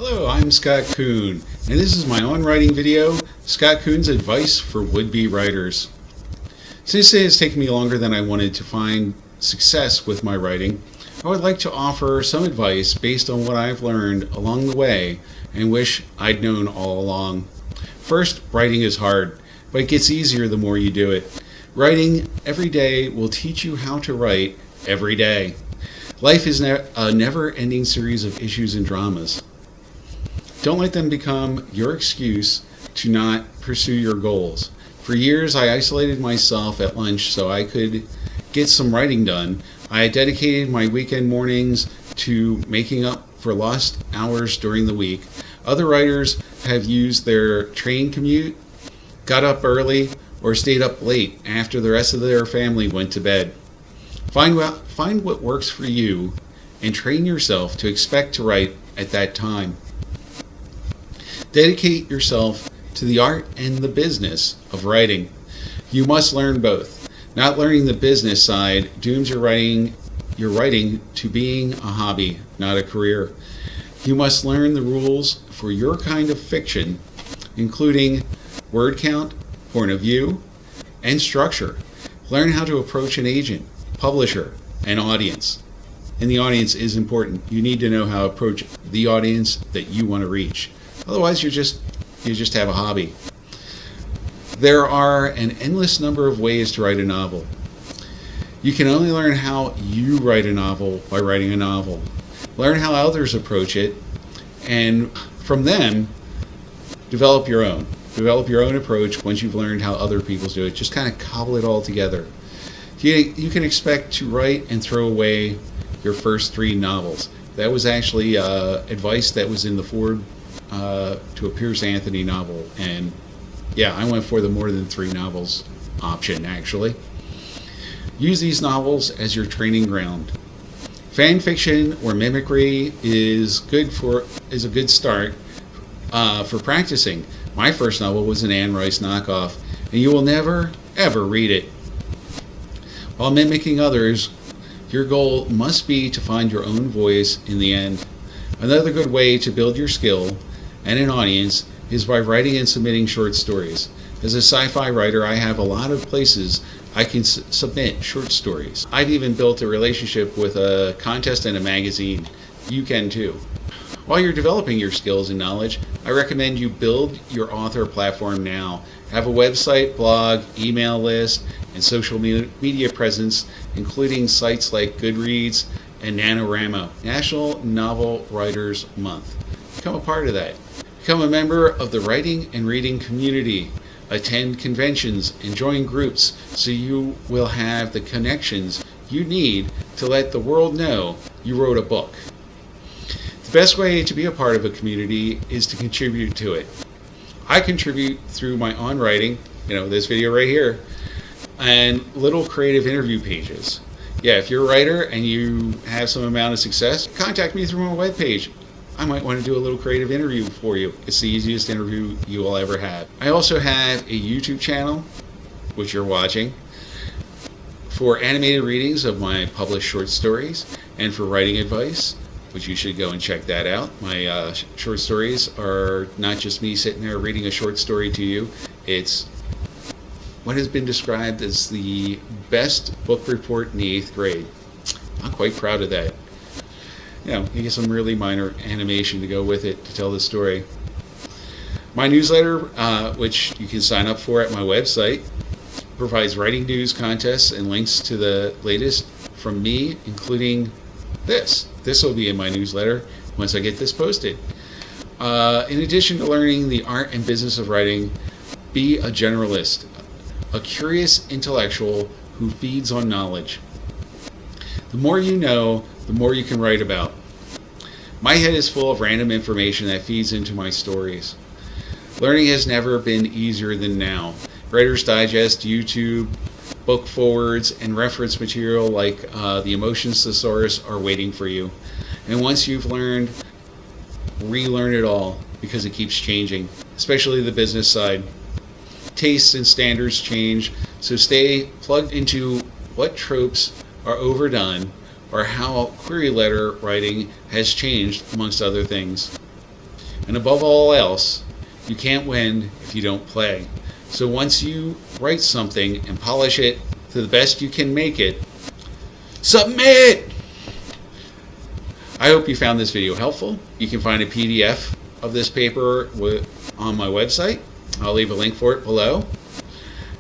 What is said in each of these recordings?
Hello, I'm Scott Kuhn, and this is my on-writing video, Scott Kuhn's advice for would-be writers. Since it has taken me longer than I wanted to find success with my writing, I would like to offer some advice based on what I've learned along the way and wish I'd known all along. First, writing is hard, but it gets easier the more you do it. Writing every day will teach you how to write every day. Life is a never-ending series of issues and dramas. Don't let them become your excuse to not pursue your goals. For years, I isolated myself at lunch so I could get some writing done. I dedicated my weekend mornings to making up for lost hours during the week. Other writers have used their train commute, got up early, or stayed up late after the rest of their family went to bed. Find what works for you and train yourself to expect to write at that time. Dedicate yourself to the art and the business of writing. You must learn both. Not learning the business side dooms your writing to being a hobby, not a career. You must learn the rules for your kind of fiction, including word count, point of view, and structure. Learn how to approach an agent, publisher, and audience. And the audience is important. You need to know how to approach the audience that you want to reach. Otherwise, you just have a hobby. There are an endless number of ways to write a novel. You can only learn how you write a novel by writing a novel. Learn how others approach it, and from them, develop your own. Develop your own approach once you've learned how other people do it. Just kind of cobble it all together. You can expect to write and throw away your first 3 novels. That was actually advice that was in the foreword to a Piers Anthony novel, and yeah, I went for the more than 3 novels option actually. Use these novels as your training ground. Fan fiction or mimicry is a good start for practicing. My first novel was an Anne Rice knockoff, and you will never ever read it. While mimicking others, your goal must be to find your own voice in the end. Another good way to build your skill and an audience is by writing and submitting short stories. As a sci-fi writer, I have a lot of places I can submit short stories. I've even built a relationship with a contest and a magazine. You can too. While you're developing your skills and knowledge, I recommend you build your author platform now. Have a website, blog, email list, and social media presence, including sites like Goodreads and NaNoWriMo, National Novel Writers Month. Become a part of that. Become a member of the writing and reading community. Attend conventions and join groups so you will have the connections you need to let the world know you wrote a book. The best way to be a part of a community is to contribute to it. I contribute through my own writing, this video right here, and little creative interview pages. Yeah, if you're a writer and you have some amount of success, contact me through my webpage. I might want to do a little creative interview for you. It's the easiest interview you will ever have. I also have a YouTube channel, which you're watching, for animated readings of my published short stories and for writing advice, which you should go and check that out. My short stories are not just me sitting there reading a short story to you. It's what has been described as the best book report in the 8th grade. I'm quite proud of that. You get some really minor animation to go with it to tell the story. My newsletter, which you can sign up for at my website, provides writing news, contests, and links to the latest from me, including this. This will be in my newsletter once I get this posted. In addition to learning the art and business of writing, be a generalist, a curious intellectual who feeds on knowledge. The more you know, the more you can write about. My head is full of random information that feeds into my stories. Learning has never been easier than now. Writer's Digest, YouTube, book forwards, and reference material like the Emotions Thesaurus are waiting for you. And once you've learned, relearn it all because it keeps changing, especially the business side. Tastes and standards change, so stay plugged into what tropes are overdone or how query letter writing has changed, amongst other things. And above all else, you can't win if you don't play. So once you write something and polish it to the best you can make it, submit! I hope you found this video helpful. You can find a PDF of this paper on my website. I'll leave a link for it below.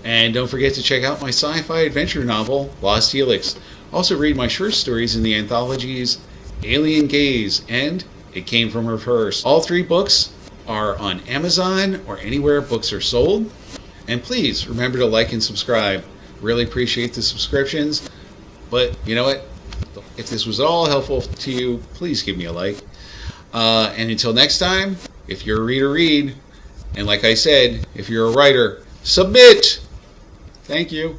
And don't forget to check out my sci-fi adventure novel, Lost Helix. Also read my short stories in the anthologies Alien Gaze and It Came From Her Purse. All 3 books are on Amazon or anywhere books are sold. And please remember to like and subscribe. Really appreciate the subscriptions. But you know what? If this was all helpful to you, please give me a like. And until next time, if you're a reader, read. And like I said, if you're a writer, submit! Thank you.